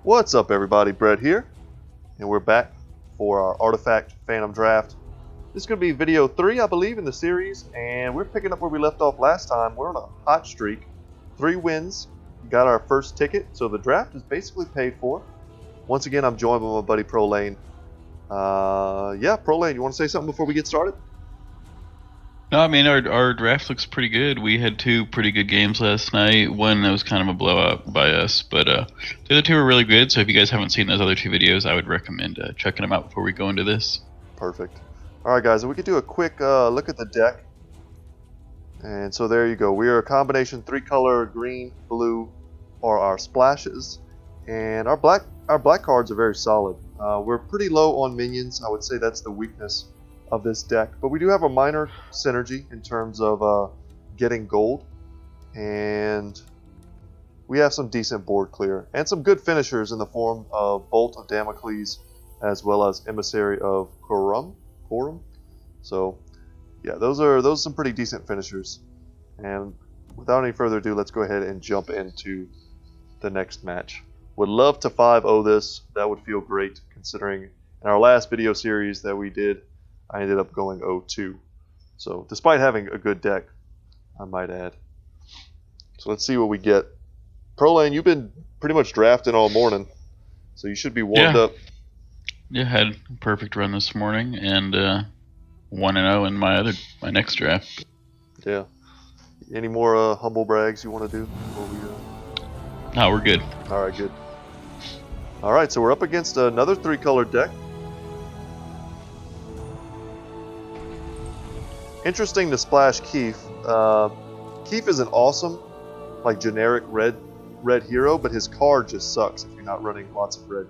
What's up, everybody? Brett here, and we're back for our Artifact Phantom Draft. This is going to be video 3, I believe, in the series, and we're picking up where we left off last time. We're on a hot streak, 3 wins, got our first ticket, so the draft is basically paid for. Once again, I'm joined by my buddy ProLane. ProLane, you want to say something before we get started? No, I mean, our draft looks pretty good. We had 2 pretty good games last night. One that was kind of a blowout by us, but the other 2 were really good. So if you guys haven't seen those other 2 videos, I would recommend checking them out before we go into this. Perfect. All right, guys, we could do a quick look at the deck. And so there you go. We are a combination 3-color green, blue are our splashes, and our black cards are very solid. We're pretty low on minions. I would say that's the weakness of this deck, but we do have a minor synergy in terms of getting gold, and we have some decent board clear and some good finishers in the form of Bolt of Damocles as well as Emissary of Corum. So yeah, those are some pretty decent finishers, and without any further ado, let's go ahead and jump into the next match. Would love to 5-0 this. That would feel great, considering in our last video series that we did, I ended up going 0-2. So, despite having a good deck, I might add. So, let's see what we get. ProLane, you've been pretty much drafting all morning, so you should be warmed up. Yeah, had a perfect run this morning, and 1-0 in my next draft. Yeah. Any more humble brags you want to do before we No, we're good. Alright, good. Alright, so we're up against another 3-color deck. Interesting to splash Keith. Keith is an awesome, like, generic red hero, but his card just sucks if you're not running lots of red.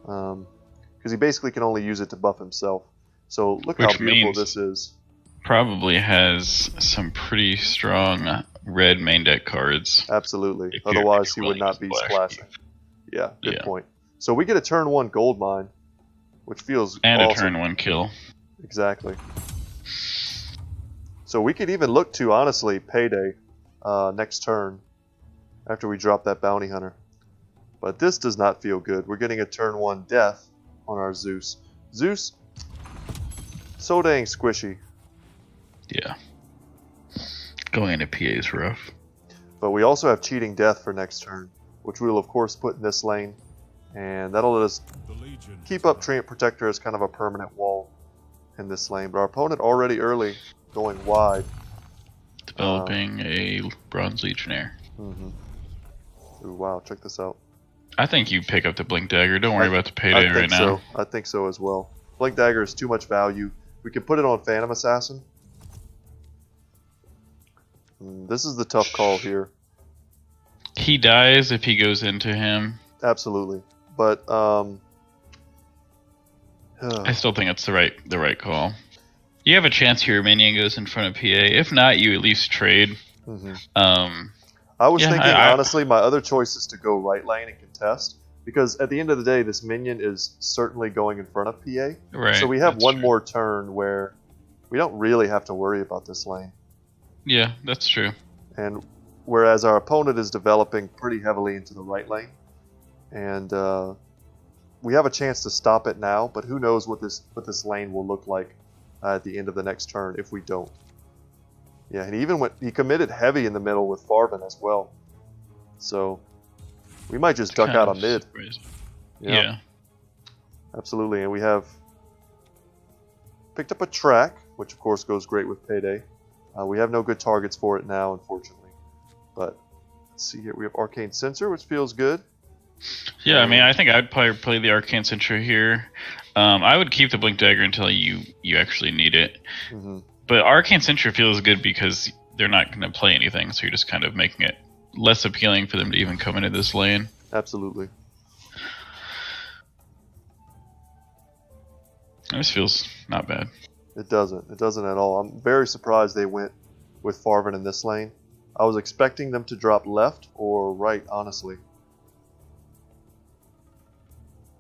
Because he basically can only use it to buff himself. So look how beautiful this is. Probably has some pretty strong red main deck cards. Absolutely. Otherwise, he would not be splashing. Yeah, good point. So we get a turn 1 gold mine, which feels and awesome. A turn 1 kill. Exactly. So we could even look to, honestly, Payday next turn after we drop that Bounty Hunter. But this does not feel good. We're getting a turn 1 death on our Zeus. Zeus, so dang squishy. Yeah. Going into PA is rough. But we also have cheating death for next turn, which we will of course put in this lane. And that'll let us keep up Treant Protector as kind of a permanent wall in this lane. But our opponent already early going wide. Developing a Bronze Legionnaire. Ooh, wow, check this out. I think you pick up the Blink Dagger. Don't worry about the Payday right now. I think so as well. Blink Dagger is too much value. We can put it on Phantom Assassin. This is the tough call here. He dies if he goes into him. Absolutely. But I still think it's the right call. You have a chance your minion goes in front of PA. If not, you at least trade. I was thinking, honestly, my other choice is to go right lane and contest. Because at the end of the day, this minion is certainly going in front of PA. Right, so we have one more turn where we don't really have to worry about this lane. Yeah, that's true. And whereas our opponent is developing pretty heavily into the right lane. And we have a chance to stop it now, but who knows what this lane will look like at the end of the next turn if we don't. Yeah, and he committed heavy in the middle with Farvin as well. So we might just duck out on mid. Yeah. Absolutely, and we have picked up a track, which of course goes great with Payday. We have no good targets for it now, unfortunately. But let's see here. We have Arcane Sensor, which feels good. Yeah, I mean, I think I'd probably play the Arcane Sensor here. I would keep the Blink Dagger until you actually need it. But Arcane Sensor feels good because they're not going to play anything, so you're just kind of making it less appealing for them to even come into this lane. Absolutely. This feels not bad. It doesn't. It doesn't at all. I'm very surprised they went with Farvin in this lane. I was expecting them to drop left or right, honestly.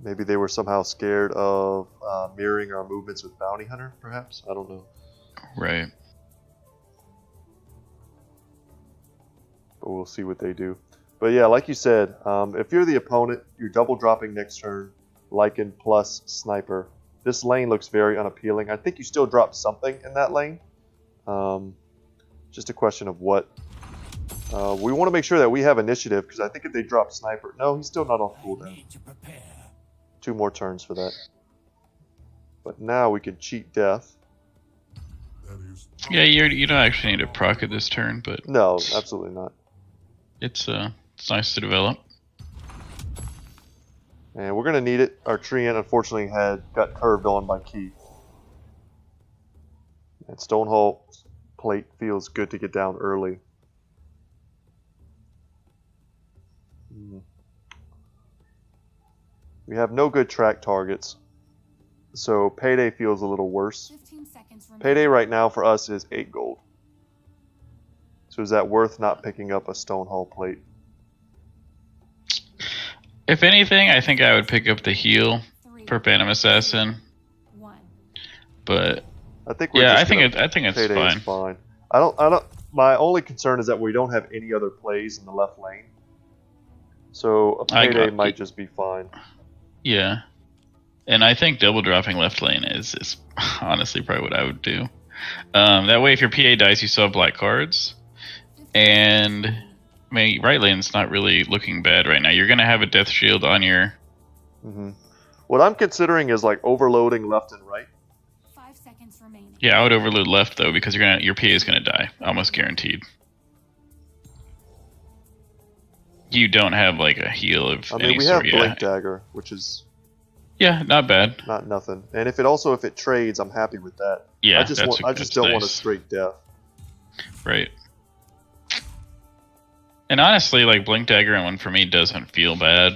Maybe they were somehow scared of mirroring our movements with Bounty Hunter, perhaps? I don't know. Right. But we'll see what they do. But yeah, like you said, if you're the opponent, you're double dropping next turn, Lycan plus Sniper. This lane looks very unappealing. I think you still drop something in that lane. Just a question of what. We want to make sure that we have initiative, because I think if they drop Sniper... No, he's still not on cooldown. 2 more turns for that. But now we can cheat death. Yeah, you don't actually need to proc it this turn, but... No, absolutely not. It's nice to develop. And we're going to need it. Our Treant, unfortunately, got curved on by Keith. And Stonehall Plate feels good to get down early. We have no good track targets, so Payday feels a little worse. Payday right now for us is 8 gold. So is that worth not picking up a Stonehall Plate? If anything, I think I would pick up the heal for Phantom Assassin. But I think we're I think it's Payday is fine. I don't. My only concern is that we don't have any other plays in the left lane. So a Payday might just be fine. Yeah. And I think double dropping left lane is honestly probably what I would do. That way if your PA dies, you still have black cards. And I mean, right lane's not really looking bad right now. You're going to have a death shield on your... What I'm considering is like overloading left and right. 5 seconds remaining. Yeah, I would overload left though, because your PA is going to die. Almost guaranteed. You don't have like a heal of any we sort. have Blink Dagger, which is not bad. Not nothing. And if it trades, I'm happy with that. Yeah, I just don't want a straight death. Right. And honestly, like Blink Dagger and one for me doesn't feel bad.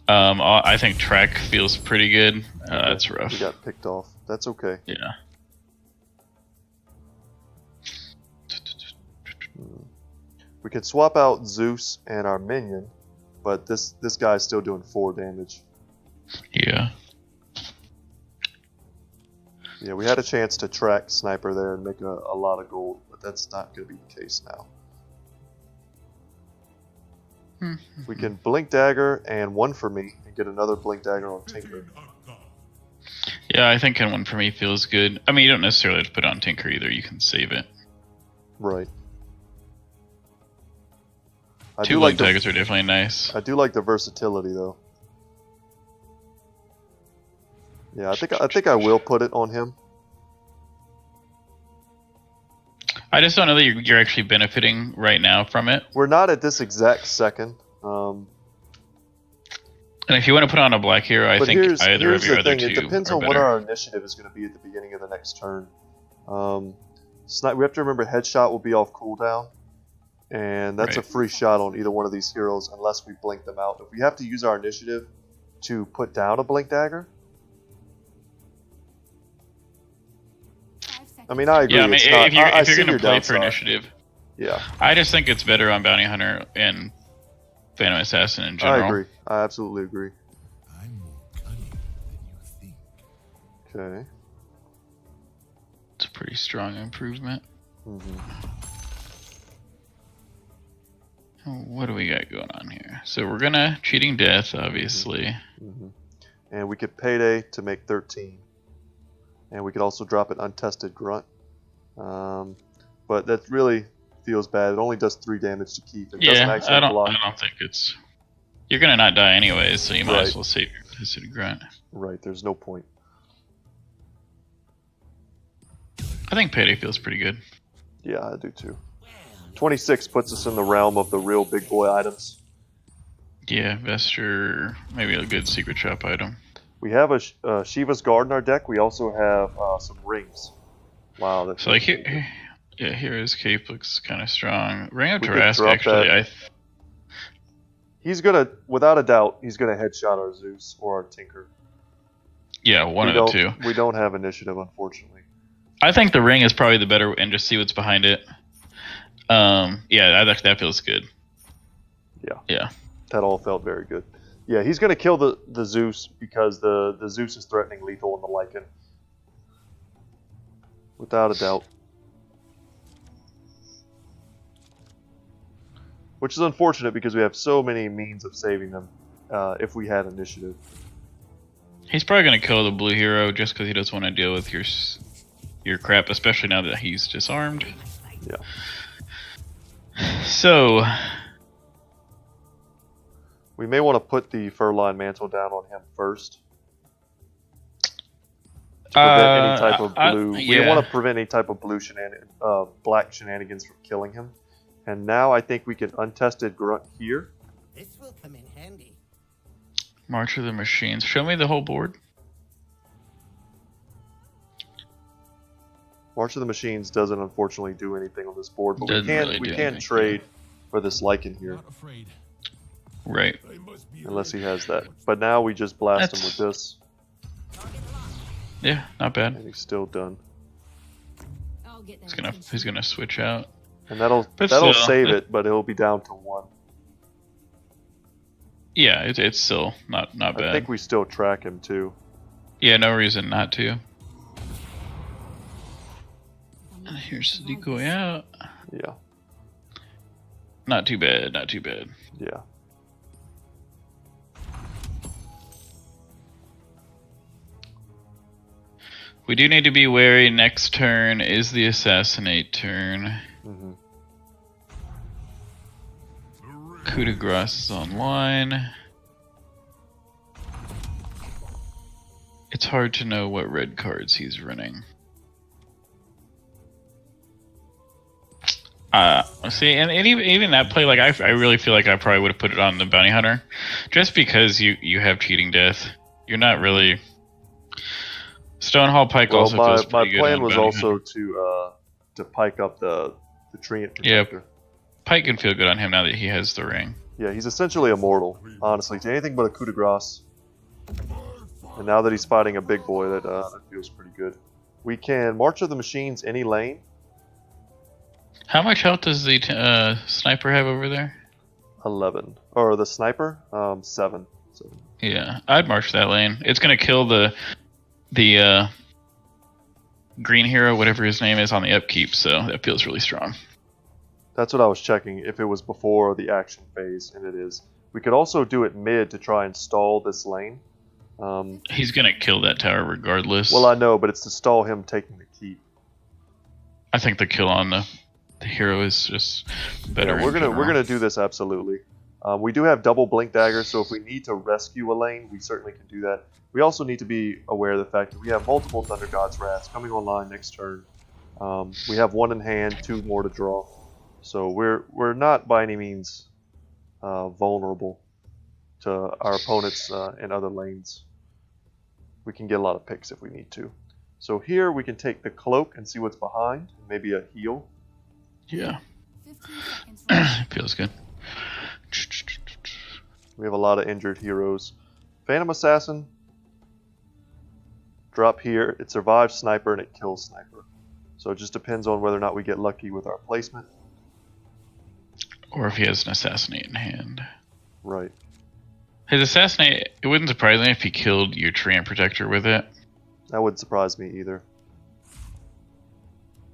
I think track feels pretty good. That's rough. We got picked off. That's okay. Yeah. We can swap out Zeus and our minion, but this guy's still doing 4 damage. Yeah. Yeah, we had a chance to track Sniper there and make a lot of gold, but that's not going to be the case now. We can Blink Dagger and 1 for me and get another Blink Dagger on Tinker. Yeah, I think one for me feels good. I mean, you don't necessarily have to put on Tinker either. You can save it. Right. 2 Blink Daggers are definitely nice. I do like the versatility though. Yeah, I think I will put it on him. I just don't know that you're actually benefiting right now from it. We're not at this exact second. And if you want to put on a black hero, I think either of your other two. It depends on what our initiative is going to be at the beginning of the next turn. We have to remember Headshot will be off cooldown, and that's a free shot on either one of these heroes unless we blink them out. If we have to use our initiative to put down a Blink Dagger, I mean, I agree. Yeah, I mean, if you're going to play for initiative, yeah, I just think it's better on Bounty Hunter and Phantom Assassin in general. I agree. I absolutely agree. I'm more cunning than you think. Okay. It's a pretty strong improvement. What do we got going on here? So we're gonna cheating death, obviously. And we could Payday to make 13. And we could also drop an Untested Grunt. But that really feels bad. It only does 3 damage to Keith. It doesn't actually block. I don't think it's... You're going to not die anyways, so you might as well save your Untested Grunt. Right, there's no point. I think Payday feels pretty good. Yeah, I do too. 26 puts us in the realm of the real big boy items. Yeah, Vesture, maybe a good secret shop item. We have a Shiva's Guard in our deck. We also have some rings. Wow, that's so like here, Hero's Cape looks kind of strong. Ring of Tarrasque, actually, he's gonna, without a doubt, he's gonna headshot our Zeus or our Tinker. Yeah, one of the two. We don't have initiative, unfortunately. I think the ring is probably the better, and just see what's behind it. Yeah, that feels good. Yeah. That all felt very good. Yeah, he's going to kill the Zeus because the Zeus is threatening lethal in the Lycan. Without a doubt. which is unfortunate because we have so many means of saving them if we had initiative. He's probably gonna kill the blue hero just because he doesn't want to deal with your crap, especially now that he's disarmed. Yeah. So we may want to put the Furline Mantle down on him first. To prevent any type of blue. We don't want to prevent any type of blue black shenanigans from killing him. And now I think we can untested grunt here. This will come in handy. March of the Machines. Show me the whole board. March of the Machines doesn't unfortunately do anything on this board, but we can trade for this Lycan here. Not afraid. Right. I must be Unless he has that. But now we just blast him with this. Yeah, not bad. And he's still done. He's gonna switch out. And that'll still, save it, but it'll be down to 1. Yeah, it's still not bad. I think we still track him too. Yeah, no reason not to. And here's the decoy out. Yeah. Not too bad, not too bad. Yeah. We do need to be wary. Next turn is the assassinate turn. Mm-hmm. Coup de grace is online. It's hard to know what red cards he's running. See, and even that play, like I really feel like I probably would have put it on the bounty hunter, just because you have cheating death. You're not really. Stonehall Pike also feels pretty good. My plan was also to pike up the Treant Protector. Yeah, Pike can feel good on him now that he has the ring. Yeah, he's essentially immortal, honestly, to anything but a coup de grace. And now that he's fighting a big boy, that feels pretty good. We can March of the Machines any lane. How much health does the sniper have over there? 11. Or the sniper? 7. Yeah, I'd march that lane. It's gonna kill the green hero, whatever his name is, on the upkeep, so that feels really strong. That's what I was checking, if it was before the action phase, and it is. We could also do it mid to try and stall this lane. He's gonna kill that tower regardless. Well, I know, but it's to stall him taking the keep. I think the kill on the hero is just better. Yeah, we're gonna do this absolutely. We do have double blink daggers, so if we need to rescue a lane, we certainly can do that. We also need to be aware of the fact that we have multiple Thunder God's Wraths coming online next turn. We have 1 in hand, 2 more to draw, so we're not by any means vulnerable to our opponents in other lanes. We can get a lot of picks if we need to. So here we can take the cloak and see what's behind, maybe a heal. Yeah, feels good. We have a lot of injured heroes. Phantom Assassin, drop here. It survives Sniper and it kills Sniper. So it just depends on whether or not we get lucky with our placement. Or if he has an Assassinate in hand. Right. His Assassinate, it wouldn't surprise me if he killed your Treant Protector with it. That wouldn't surprise me either.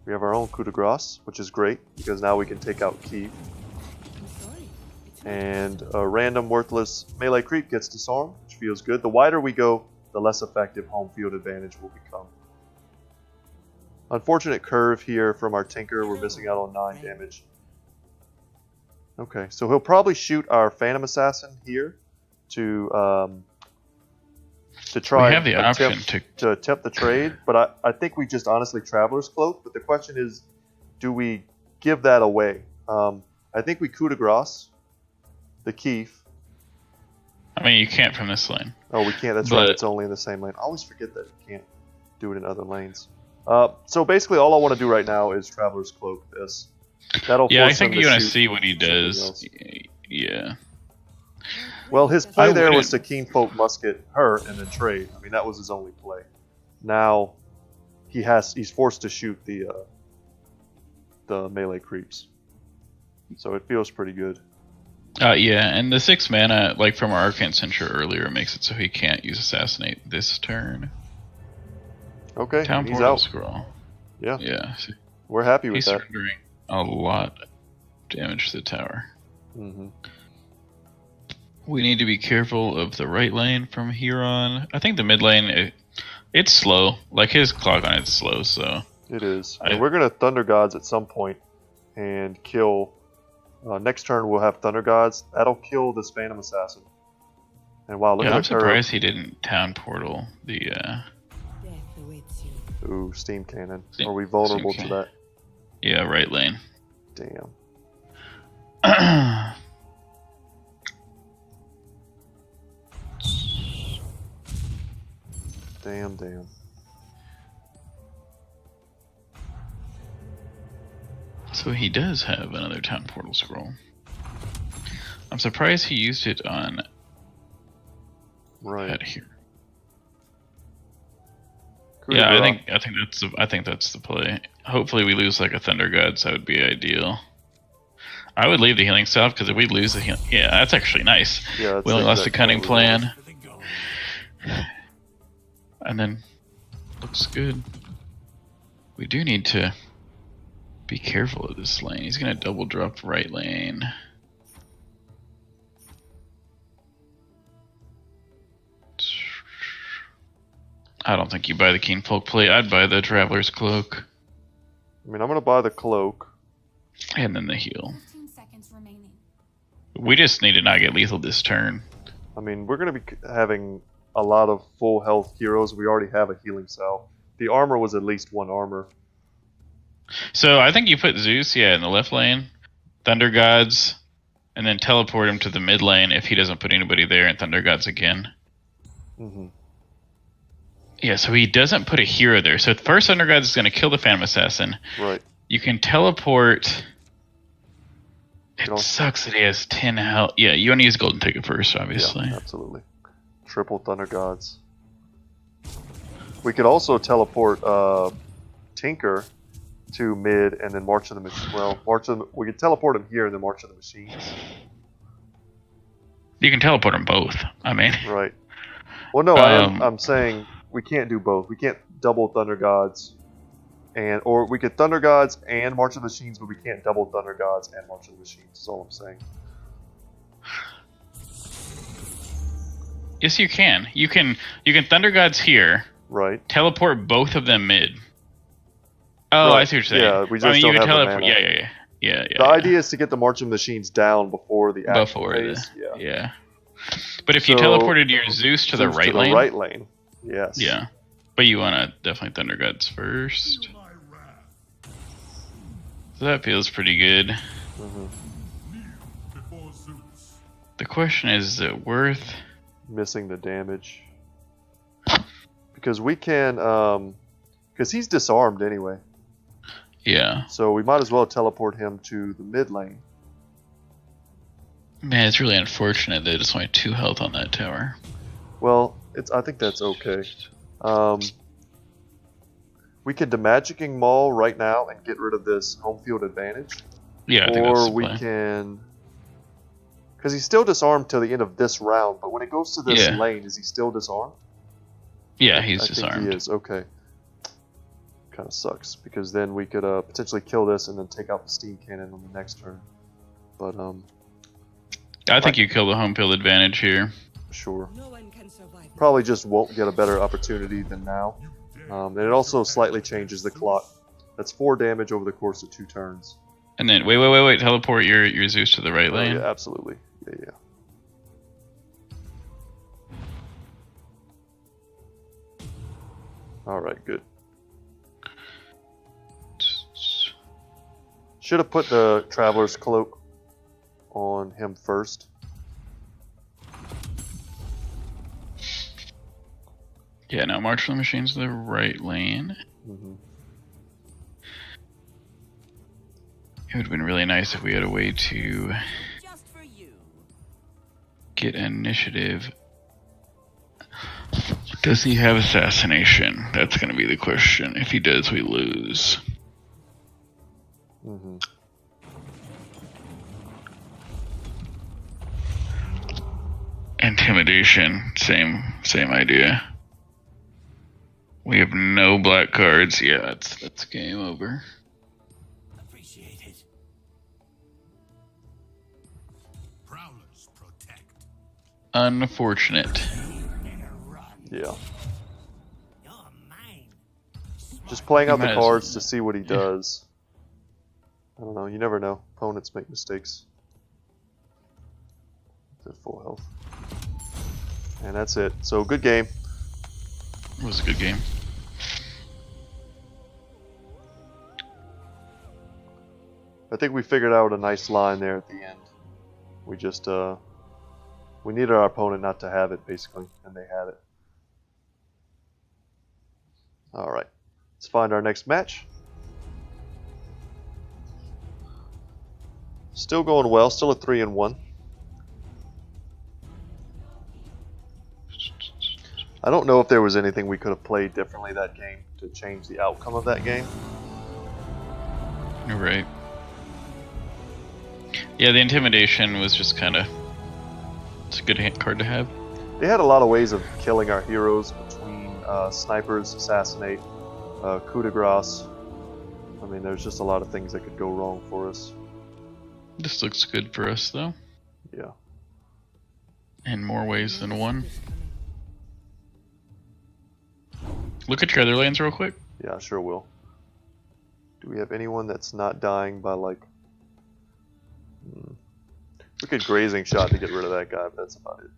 We have our own coup de grace, which is great, because now we can take out Keith. And a random worthless melee creep gets disarmed, which feels good. The wider we go, the less effective home field advantage will become. Unfortunate curve here from our Tinker. We're missing out on 9 damage. Okay, so he'll probably shoot our Phantom Assassin here to try we have the option to attempt the trade, but I think we just honestly Traveler's Cloak. But the question is, do we give that away? I think we coup de grace the Keith. I mean, you can't from this lane. Oh, we can't. That's right. It's only in the same lane. I always forget that you can't do it in other lanes. So basically, all I want to do right now is Traveler's Cloak this. That'll yeah, force I think him you to want to shoot see what he does. else. Yeah. Well, his play I there was to wouldn't- Keen Folk Musket her and then trade. I mean, that was his only play. Now he's forced to shoot the melee creeps. So it feels pretty good. Yeah, and the 6 mana, like from our Arcane Censure earlier, makes it so he can't use Assassinate this turn. Okay, Town he's Portal out. Scroll. Yeah, Yeah, we're happy with he's that. surrendering a lot of damage to the tower. Mm-hmm. We need to be careful of the right lane from here on. I think the mid lane, it's slow. Like his clock on it's slow, so. It is. And we're going to Thunder Gods at some point and kill. Next turn we'll have Thunder Gods. That'll kill this Phantom Assassin. And wow, look at I'm the curve. surprised he didn't Town Portal the. Death awaits you. Ooh, Steam Cannon. Are we vulnerable to that? Yeah, right lane. Damn. Damn. So he does have another Town Portal scroll. I'm surprised he used it on Right. head here. Could Yeah, be I think that's the play. Hopefully we lose like a Thunder Gods. That would be ideal. I would leave the healing staff because if we lose the healing, yeah, that's actually nice. Yeah, that's we only lost the exactly cunning what we plan, and then looks good. We do need to be careful of this lane. He's gonna double drop right lane. I don't think you buy the Keen Folk plate. I'd buy the Traveler's Cloak. I mean, I'm gonna buy the cloak. And then the heal. 15 seconds remaining. We just need to not get lethal this turn. I mean, we're gonna be having a lot of full health heroes. We already have a healing salve. The armor was at least one armor. So I think you put Zeus, in the left lane, Thunder Gods, and then teleport him to the mid lane if he doesn't put anybody there, and Thunder Gods again. Mm-hmm. Yeah, so he doesn't put a hero there. So first Thunder Gods is going to kill the Phantom Assassin. Right. You can teleport. It You know- sucks that he has 10 health. Yeah, you want to use Golden Ticket first, obviously. Yeah, absolutely. Triple Thunder Gods. We could also teleport Tinker to mid and then March of the Machines. Well, we could teleport him here and then March of the Machines. You can teleport them both. I mean, Right. Well, no, I'm saying we can't do both. We can't double Thunder Gods, or we could Thunder Gods and March of the Machines, but we can't double Thunder Gods and March of the Machines. That's all I'm saying. yes, you can. You can Thunder Gods here, Right. teleport both of them mid. Oh, Right. I see what you're saying. Yeah, we just I mean, don't you can have the teleport. mana. Yeah. The idea is to get the March of the Machines down before the action before phase. yeah. But if you So, teleported your Zeus to the Zeus right to the lane, right lane. Yes. yeah. But you want to definitely Thunder Gods first. So that feels pretty good. Mhm. The question is it worth? Missing the damage. Because we can, because he's disarmed anyway. Yeah. So we might as well teleport him to the mid lane. Man, it's really unfortunate that it's only 2 health on that tower. Well, I think that's okay. We could Magicking Maul right now and get rid of this home field advantage. Yeah, I think that's Or the we play. can... Because he's still disarmed till the end of this round, but when it goes to this Yeah. lane, is he still disarmed? Yeah, he's I disarmed. think he is, okay. Kind of sucks, because then we could potentially kill this and then take out the Steam Cannon on the next turn. But, I think you kill the home field advantage here. sure. No one can survive. Probably just won't get a better opportunity than now. And it also slightly changes the clock. That's 4 damage over the course of 2 turns. And then wait, teleport your Zeus to the right Oh, lane. yeah, absolutely. Yeah. Alright, good. Should have put the Traveler's Cloak on him first. Yeah, now March for the Machines to the right lane. Mm-hmm. It would have been really nice if we had a way to Just for you. get initiative. Does he have assassination? That's going to be the question. If he does, we lose. Mm-hmm. Intimidation, same idea. We have no black cards. Yeah, that's game over. Appreciate it. Unfortunate. Yeah. Just playing out the might as cards to see what he does. I don't know. You never know. Opponents make mistakes. At full health. And that's it. So good game. It was a good game. I think we figured out a nice line there at the end. We just we needed our opponent not to have it, basically, and they had it. All right, let's find our next match. Still going well. Still a 3-1. I don't know if there was anything we could have played differently that game to change the outcome of that game. You're right. Yeah, the intimidation was just kind of... It's a good card to have. They had a lot of ways of killing our heroes between snipers, assassinate, coup de grace. I mean, there's just a lot of things that could go wrong for us. This looks good for us, though. Yeah. In more ways than one. Look at your other lanes real quick. Yeah, sure will. Do we have anyone that's not dying by, like... We could grazing shot to get rid of that guy, but that's about it.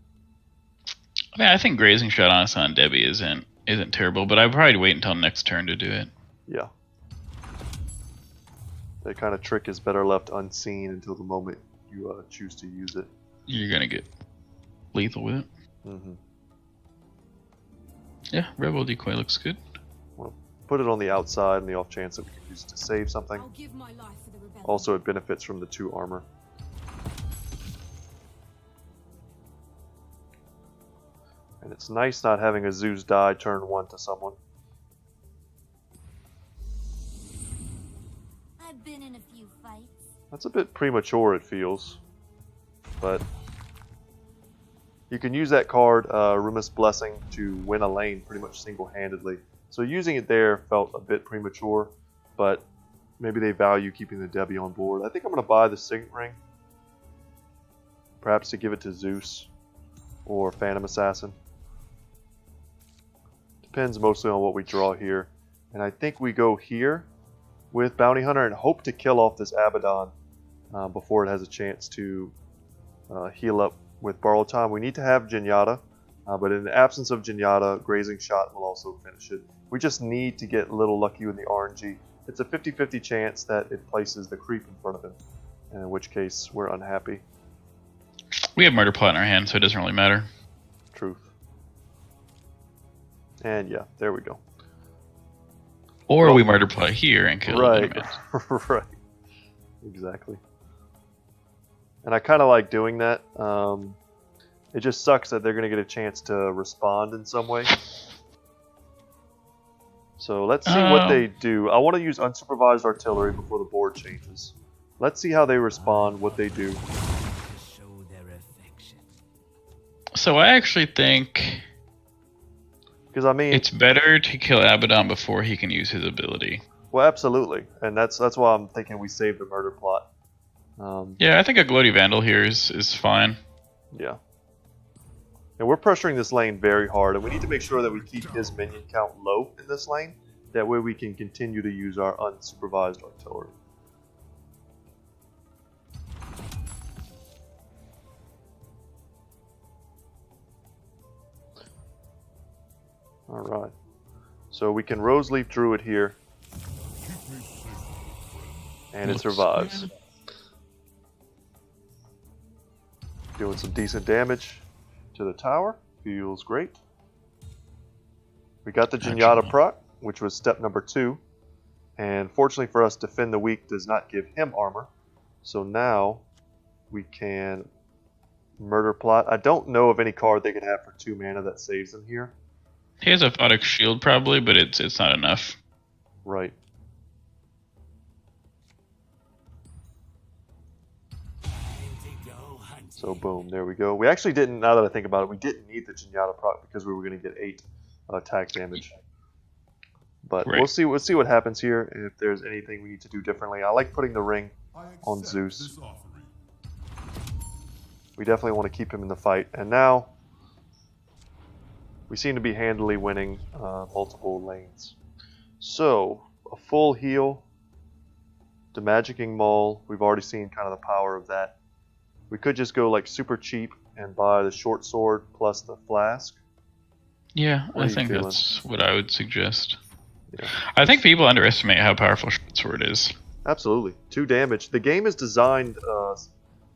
I mean, I think grazing shot honestly on Debbie isn't terrible, but I'd probably wait until next turn to do it. Yeah. That kind of trick is better left unseen until the moment you choose to use it. You're gonna get lethal with it. Mm-hmm. Yeah, Rebel Decoy looks good. Well, put it on the outside in the off chance that we can use it to save something. I'll give my life for the rebellion. Also, it benefits from the 2 armor. And it's nice not having a Zeus die turn 1 to someone. I've been in a few fights. That's a bit premature, it feels. But you can use that card, Rumus Blessing, to win a lane pretty much single-handedly. So using it there felt a bit premature, but maybe they value keeping the Debbie on board. I think I'm going to buy the Signet Ring. Perhaps to give it to Zeus or Phantom Assassin. Depends mostly on what we draw here. And I think we go here with Bounty Hunter and hope to kill off this Abaddon before it has a chance to heal up with Borrowed Time. We need to have Zenyatta, but in the absence of Zenyatta, Grazing Shot will also finish it. We just need to get a little lucky with the RNG. It's a 50-50 chance that it places the creep in front of him, in which case we're unhappy. We have Murder Plot in our hand, so it doesn't really matter. Truth. And yeah, there we go. Or we Murder Plot here and kill right. them. Right. Exactly. And I kind of like doing that. It just sucks that they're going to get a chance to respond in some way. So let's see what they do. I want to use unsupervised artillery before the board changes. Let's see how they respond, what they do. So I actually think... Because I mean, it's better to kill Abaddon before he can use his ability. Well, absolutely, and that's why I'm thinking we save the Murder Plot. Yeah, I think a Gloaty Vandal here is fine. Yeah. And we're pressuring this lane very hard, and we need to make sure that we keep his minion count low in this lane. That way we can continue to use our unsupervised artillery. Alright. So we can Rose Leaf Druid here. And it survives. Doing some decent damage to the tower. Feels great. We got the Zenyatta proc, which was step number 2. And fortunately for us, Defend the Weak does not give him armor. So now we can Murder Plot. I don't know of any card they could have for 2 mana that saves him here. He has a Photic Shield probably, but it's not enough. Right. So boom, there we go. We actually didn't, now that I think about it, we didn't need the Zenyatta proc because we were going to get 8 attack damage. But right. we'll see what happens here, and if there's anything we need to do differently. I like putting the ring on Zeus. We definitely want to keep him in the fight. And now, we seem to be handily winning multiple lanes. So, a full heal, Demagicking Maul. We've already seen kind of the power of that. We could just go like super cheap and buy the short sword plus the flask. Yeah, What are I you think feeling? that's what I would suggest. Yeah. I think people underestimate how powerful short sword is. Absolutely. 2 damage. The game is designed,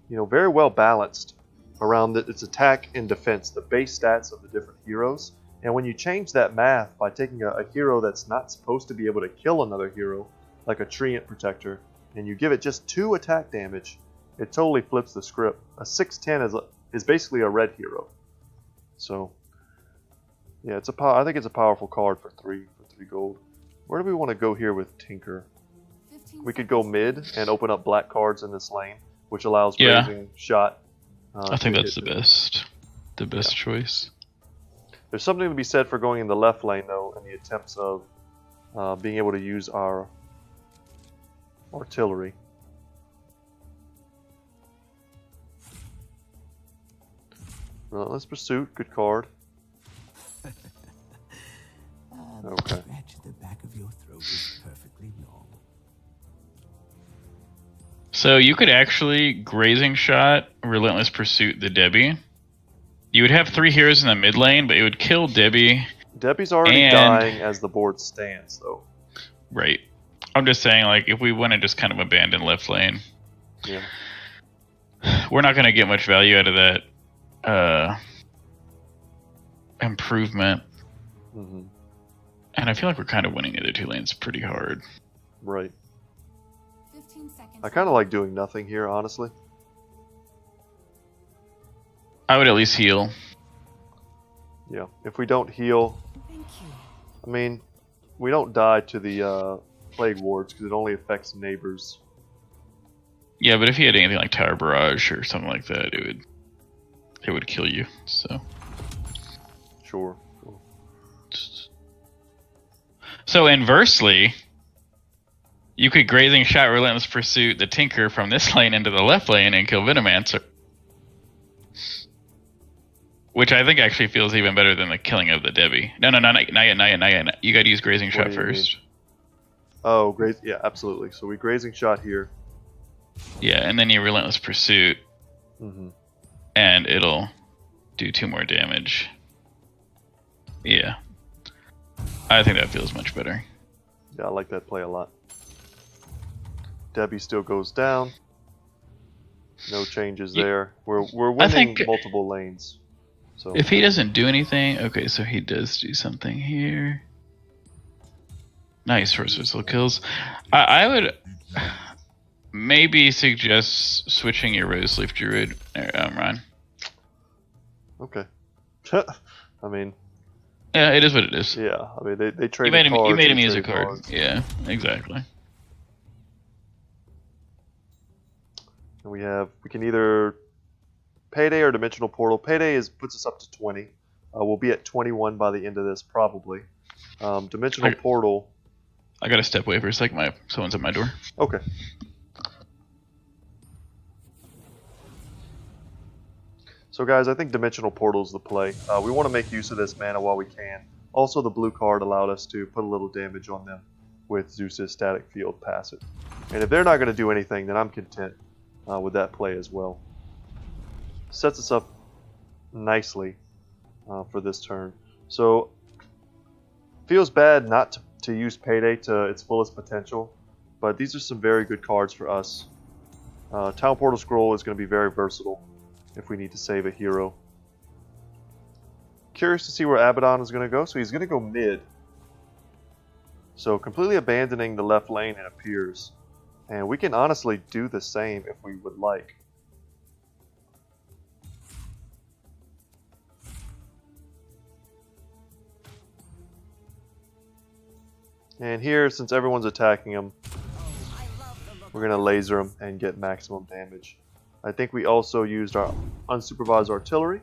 very well balanced around its attack and defense, the base stats of the different heroes. And when you change that math by taking a hero that's not supposed to be able to kill another hero, like a Treant Protector, and you give it just 2 attack damage, it totally flips the script. A 610 is basically a red hero. So, yeah, I think it's a powerful card for 3 gold. Where do we want to go here with Tinker? We could go mid and open up black cards in this lane, which allows Grazing Shot. I think that's the best choice. There's something to be said for going in the left lane, though, in the attempts of being able to use our artillery. Relentless Pursuit, good card. Okay. Scratch at the back of your throat is perfectly normal. So you could actually Grazing Shot, Relentless Pursuit the Debbie. You would have 3 heroes in the mid lane, but it would kill Debbie. Debbie's already dying as the board stands, though. Right. I'm just saying, like, if we want to just kind of abandon left lane, Yeah. we're not going to get much value out of that improvement. Mm-hmm. And I feel like we're kind of winning the other 2 lanes pretty hard. Right. 15 seconds. I kind of like doing nothing here, honestly. I would at least heal. Yeah. If we don't heal, Thank you. I mean, we don't die to the Plague Wards because it only affects neighbors. Yeah, but if you had anything like Tower Barrage or something like that, it would kill you. So. Sure. So inversely, you could Grazing Shot, Relentless Pursuit the Tinker from this lane into the left lane and kill Venomancer. Which I think actually feels even better than the killing of the Debbie. No, not yet. You gotta use Grazing Shot first. Oh, great. Yeah, absolutely. So we Grazing Shot here. Yeah, and then you Relentless Pursuit, Mm-hmm. and it'll do 2 more damage. Yeah. I think that feels much better. Yeah, I like that play a lot. Debbie still goes down. No changes there. We're winning think- multiple lanes. So If he doesn't do anything, okay, so he does do something here. Nice first whistle kills. I would maybe suggest switching your Rose Leaf Druid, Ron. okay. I mean, Yeah, it is what it is. yeah. I mean, they trade. You made him. cards, You made we him use a trade card. cards. Yeah, exactly. And we can either Payday or Dimensional Portal. Payday puts us up to 20. We'll be at 21 by the end of this, probably. Dimensional Okay. Portal. I gotta step away for a second. Someone's at my door. Okay. So guys, I think Dimensional Portal is the play. We want to make use of this mana while we can. Also, the blue card allowed us to put a little damage on them with Zeus's Static Field passive. And if they're not going to do anything, then I'm content with that play as well. Sets us up nicely for this turn. So, feels bad not to use Payday to its fullest potential, but these are some very good cards for us. Town Portal Scroll is going to be very versatile if we need to save a hero. Curious to see where Abaddon is going to go, so he's going to go mid. So completely abandoning the left lane, it appears. And we can honestly do the same if we would like. And here, since everyone's attacking him, we're going to laser him and get maximum damage. I think we also used our unsupervised artillery.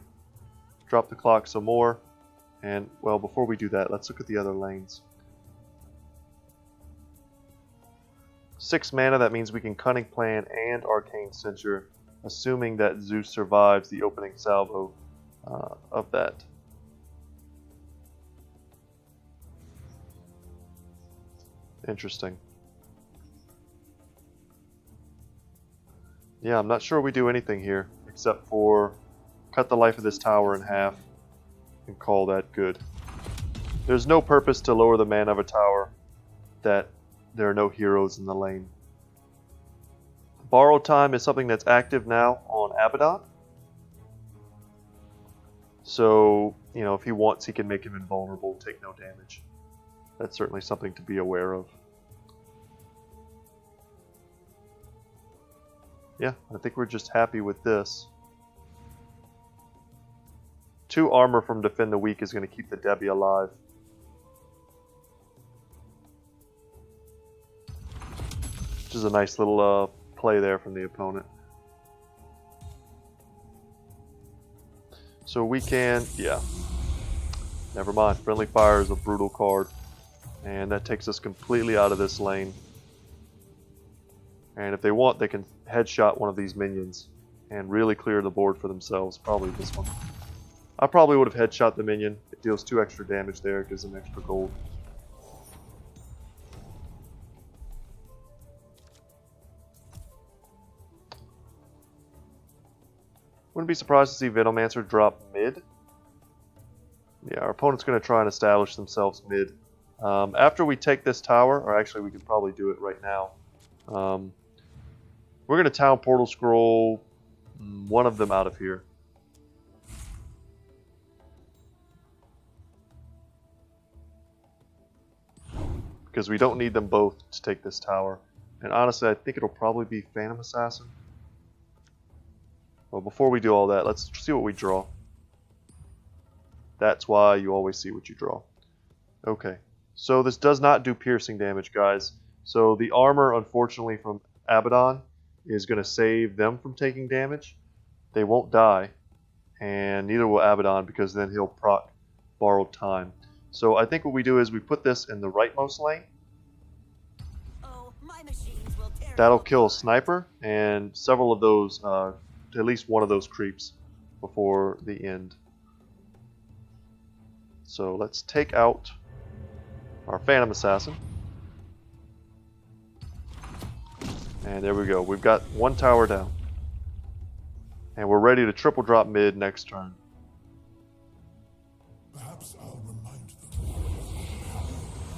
Drop the clock some more. And, well, before we do that, let's look at the other lanes. 6 mana, that means we can Cunning Plan and Arcane Censure assuming that Zeus survives the opening salvo of that. Interesting. Yeah, I'm not sure we do anything here except for cut the life of this tower in half and call that good. There's no purpose to lower the mana of a tower that there are no heroes in the lane. Borrowed Time is something that's active now on Abaddon. So, you know, if he wants, he can make him invulnerable, take no damage. That's certainly something to be aware of. Yeah, I think we're just happy with this. 2 armor from Defend the Weak is going to keep the Debbie alive. Which is a nice little play there from the opponent. So we can, yeah. Never mind. Friendly Fire is a brutal card. And that takes us completely out of this lane. And if they want, they can headshot one of these minions and really clear the board for themselves. Probably this one. I probably would have headshot the minion. It deals 2 extra damage there. It gives them extra gold. Wouldn't be surprised to see Venomancer drop mid. Yeah, our opponent's going to try and establish themselves mid. After we take this tower, or actually we could probably do it right now. We're going to Town Portal Scroll one of them out of here. Because we don't need them both to take this tower. And honestly, I think it'll probably be Phantom Assassin. Well, before we do all that, let's see what we draw. That's why you always see what you draw. Okay, so this does not do piercing damage, guys. So the armor, unfortunately, from Abaddon is going to save them from taking damage. They won't die, and neither will Abaddon, because then he'll proc Borrowed Time. So I think what we do is we put this in the rightmost lane. Oh, my machines will tear That'll you kill a apart. sniper and several of those, at least one of those creeps before the end. So let's take out our Phantom Assassin. And there we go. We've got 1 tower down. And we're ready to triple drop mid next turn. Perhaps I'll remind them.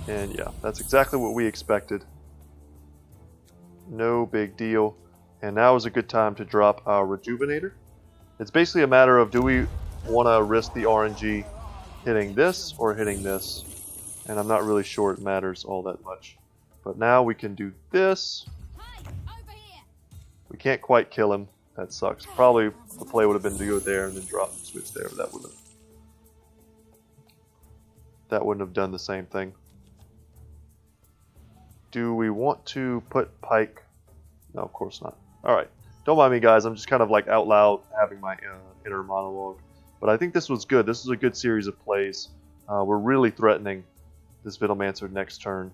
And yeah, that's exactly what we expected. No big deal. And now is a good time to drop our Rejuvenator. It's basically a matter of, do we want to risk the RNG hitting this or hitting this? And I'm not really sure it matters all that much. But now we can do this. Hey, over here. We can't quite kill him. That sucks. Probably the play would have been to go there and then drop and switch there. That wouldn't have done the same thing. Do we want to put Pike? No, of course not. Alright. Don't mind me, guys. I'm just kind of like out loud having my inner monologue. But I think this was good. This is a good series of plays. We're really threatening this Venomancer next turn.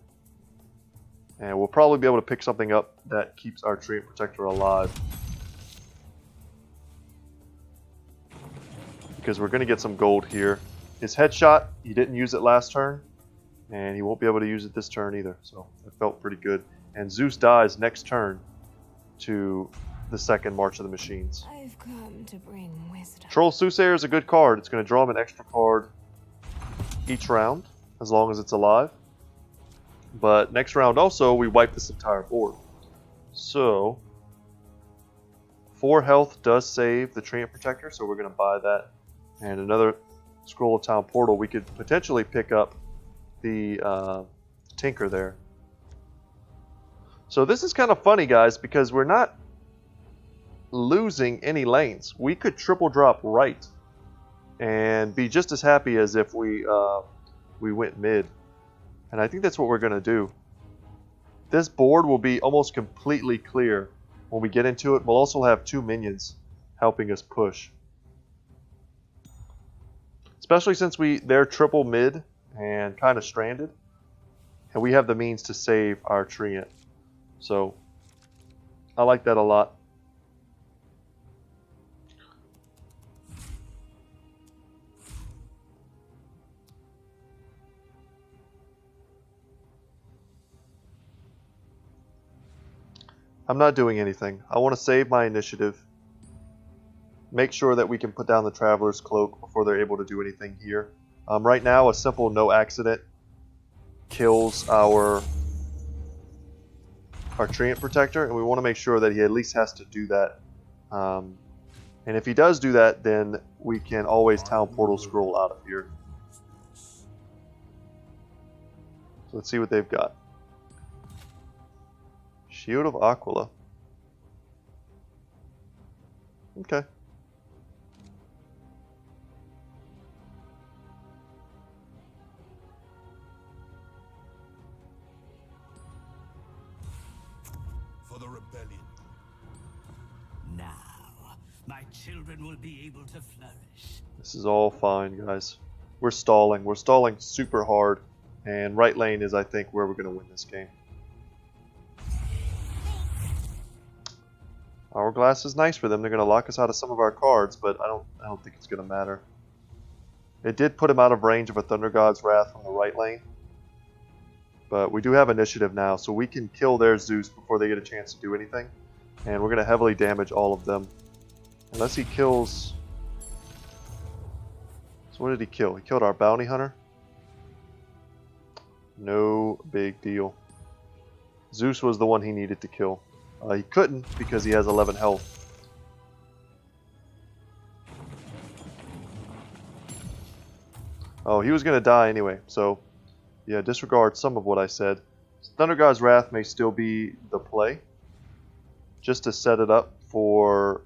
And we'll probably be able to pick something up that keeps our Treant Protector alive. Because we're going to get some gold here. His headshot, he didn't use it last turn. And he won't be able to use it this turn either. So it felt pretty good. And Zeus dies next turn to the second March of the Machines. I've come to bring wisdom. Troll Soothsayer is a good card. It's going to draw him an extra card each round, as long as it's alive. But next round also, we wipe this entire board. So, 4 health does save the Treant Protector, so we're going to buy that. And another Scroll of Town Portal, we could potentially pick up the Tinker there. So this is kind of funny, guys, because we're not losing any lanes. We could triple drop right and be just as happy as if we went mid. And I think that's what we're going to do. This board will be almost completely clear when we get into it. We'll also have 2 minions helping us push. Especially since they're triple mid and kind of stranded. And we have the means to save our Treant. So, I like that a lot. I'm not doing anything. I want to save my initiative. Make sure that we can put down the Traveler's Cloak before they're able to do anything here. Right now, a simple no accident kills our Treant Protector, and we want to make sure that he at least has to do that. And if he does do that, then we can always Town Portal Scroll out of here. So let's see what they've got. Shield of Aquila. Okay. For the rebellion. Now, my children will be able to flourish. This is all fine, guys. We're stalling. We're stalling super hard. And right lane is, I think, where we're going to win this game. Hourglass is nice for them. They're going to lock us out of some of our cards, but I don't think it's going to matter. It did put him out of range of a Thunder God's Wrath from the right lane. But we do have initiative now, so we can kill their Zeus before they get a chance to do anything. And we're going to heavily damage all of them. Unless he kills... So what did he kill? He killed our Bounty Hunter? No big deal. Zeus was the one he needed to kill. He couldn't because he has 11 health. Oh, he was going to die anyway, so yeah, disregard some of what I said. Thunder God's Wrath may still be the play, just to set it up for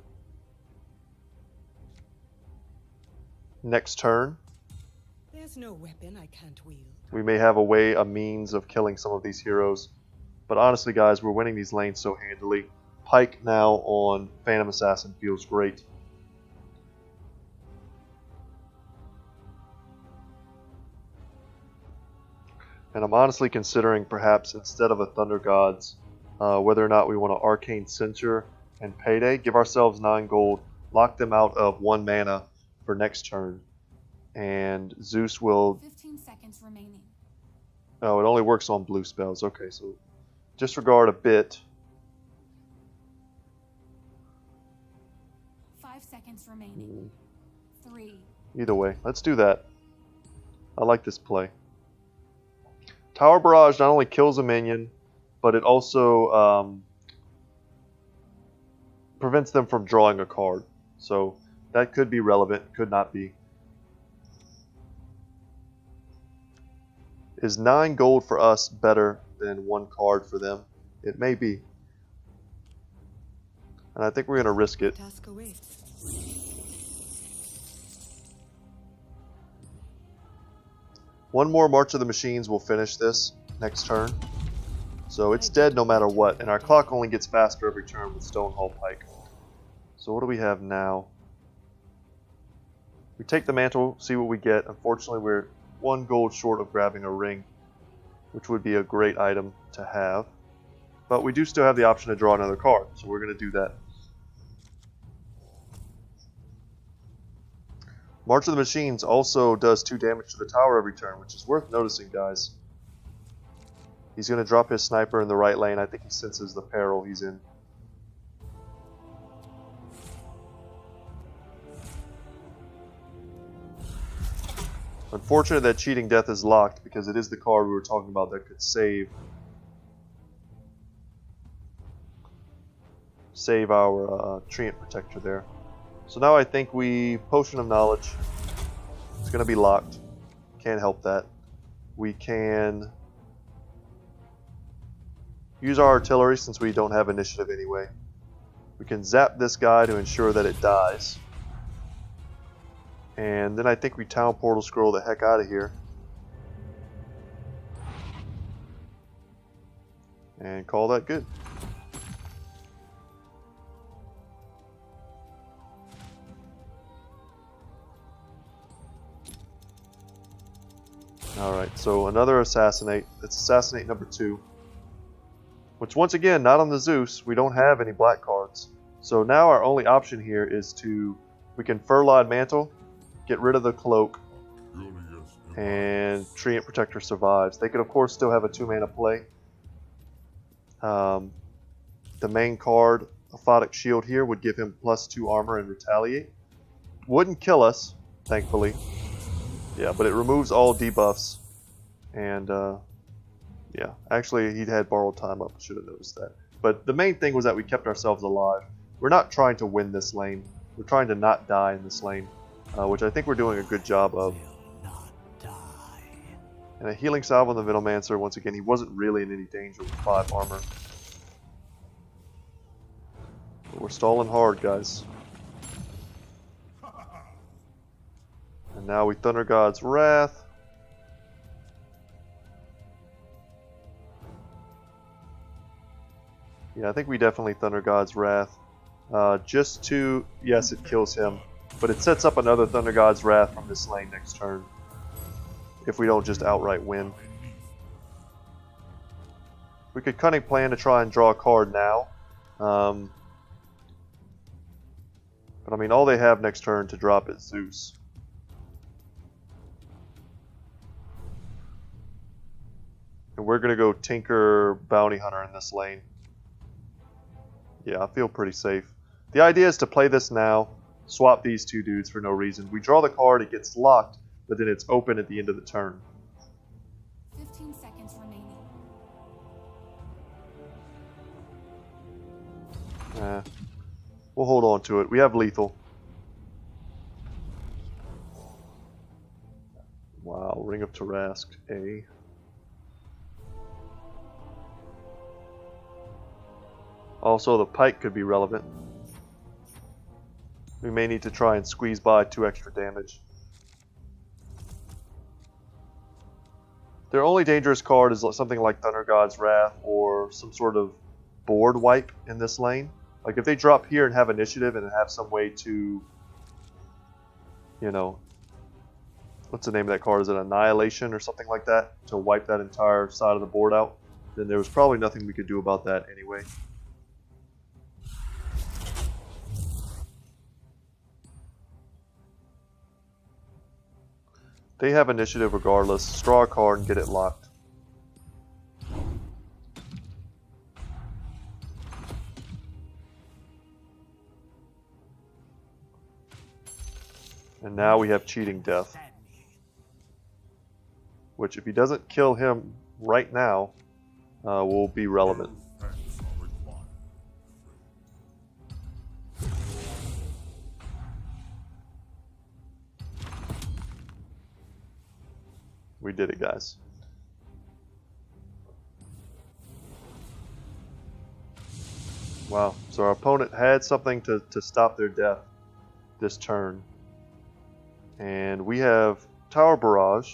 next turn. There's no weapon I can't wield. We may have a means of killing some of these heroes. But honestly, guys, we're winning these lanes so handily. Pike now on Phantom Assassin feels great. And I'm honestly considering perhaps instead of a Thunder Gods, whether or not we want to Arcane Censure and Payday. Give ourselves 9 gold, lock them out of 1 mana for next turn. And Zeus will... 15 seconds remaining. Oh, it only works on blue spells. Okay, so disregard a bit. 5 seconds remaining. 3. Either way, let's do that. I like this play. Tower Barrage not only kills a minion, but it also prevents them from drawing a card. So that could be relevant, could not be. Is 9 gold for us better than 1 card for them? It may be. And I think we're going to risk it. Task awaits. One more March of the Machines will finish this next turn. So it's dead no matter what. And our clock only gets faster every turn with Stonehall Pike. So what do we have now? We take the mantle, see what we get. Unfortunately, we're 1 gold short of grabbing a ring, which would be a great item to have. But we do still have the option to draw another card, so we're going to do that. March of the Machines also does 2 damage to the tower every turn, which is worth noticing, guys. He's going to drop his sniper in the right lane. I think he senses the peril he's in. Unfortunate that Cheating Death is locked because it is the card we were talking about that could save our Treant Protector there. So now I think we Potion of Knowledge. It's going to be locked. Can't help that. We can use our artillery since we don't have initiative anyway. We can zap this guy to ensure that it dies. And then I think we Town Portal Scroll the heck out of here. And call that good. Alright, so another Assassinate. It's Assassinate number 2. Which once again, not on the Zeus. We don't have any black cards. So now our only option here is to... We can Furlod Mantle, get rid of the cloak, and Treant Protector survives. They could of course still have a 2 mana play. the main card, Aphotic Shield here, would give him +2 armor and retaliate. Wouldn't kill us, thankfully. Yeah, but it removes all debuffs. And yeah, actually he'd had borrowed time up. Should have noticed that. But the main thing was that we kept ourselves alive. We're not trying to win this lane. We're trying to not die in this lane, which I think we're doing a good job of. And a healing salve on the Venomancer. Once again, he wasn't really in any danger with 5 armor. But we're stalling hard, guys. And now we Thunder God's Wrath. Yeah, I think we definitely Thunder God's Wrath. Just to... Yes, it kills him. But it sets up another Thunder God's Wrath from this lane next turn. If we don't just outright win. We could Cunning Plan to try and draw a card now. But I mean, all they have next turn to drop is Zeus. And we're going to go Tinker Bounty Hunter in this lane. Yeah, I feel pretty safe. The idea is to play this now, swap these 2 dudes for no reason. We draw the card, it gets locked, but then it's open at the end of the turn. 15 seconds remaining. We'll hold on to it. We have lethal. Wow, Ring of Tarask, A. Also, the pike could be relevant. We may need to try and squeeze by 2 extra damage. Their only dangerous card is something like Thunder God's Wrath or some sort of board wipe in this lane. Like if they drop here and have initiative and have some way to, you know, what's the name of that card? Is it Annihilation or something like that? To wipe that entire side of the board out? Then there was probably nothing we could do about that anyway. They have initiative regardless. Draw a card and get it locked. And now we have Cheating Death. Which if he doesn't kill him right now, will be relevant. We did it, guys. Wow, so our opponent had something to stop their death this turn. And we have Tower Barrage.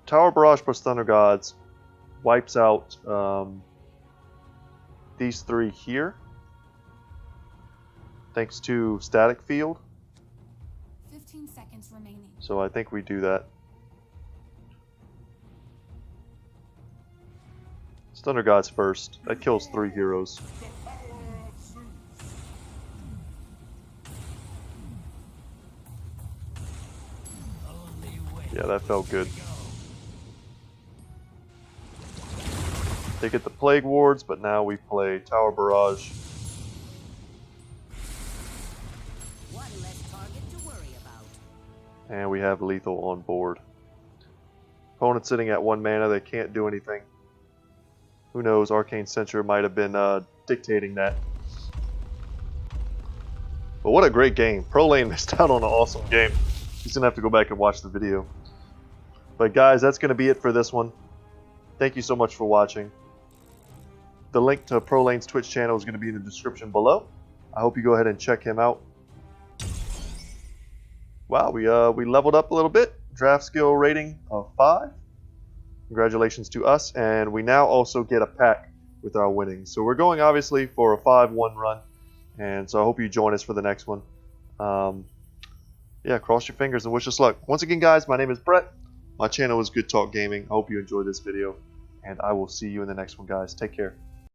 Tower Barrage plus Thunder Gods wipes out these 3 here, thanks to Static Field. 15 seconds remaining. So I think we do that. It's Thunder Gods first. That kills 3 heroes. Yeah, that felt good. They get the Plague Wards, but now we play Tower Barrage. One less target to worry about. And we have lethal on board. Opponent sitting at 1 mana, they can't do anything. Who knows, Arcane Censure might have been dictating that. But what a great game. Pro Lane missed out on an awesome game. He's going to have to go back and watch the video. But guys, that's going to be it for this one. Thank you so much for watching. The link to Pro Lane's Twitch channel is going to be in the description below. I hope you go ahead and check him out. Wow, we leveled up a little bit. Draft skill rating of 5. Congratulations to us. And we now also get a pack with our winnings. So we're going obviously for a 5-1 run. And so I hope you join us for the next one. Yeah, cross your fingers and wish us luck. Once again, guys, my name is Brett. My channel is Good Talk Gaming. I hope you enjoyed this video. And I will see you in the next one, guys. Take care.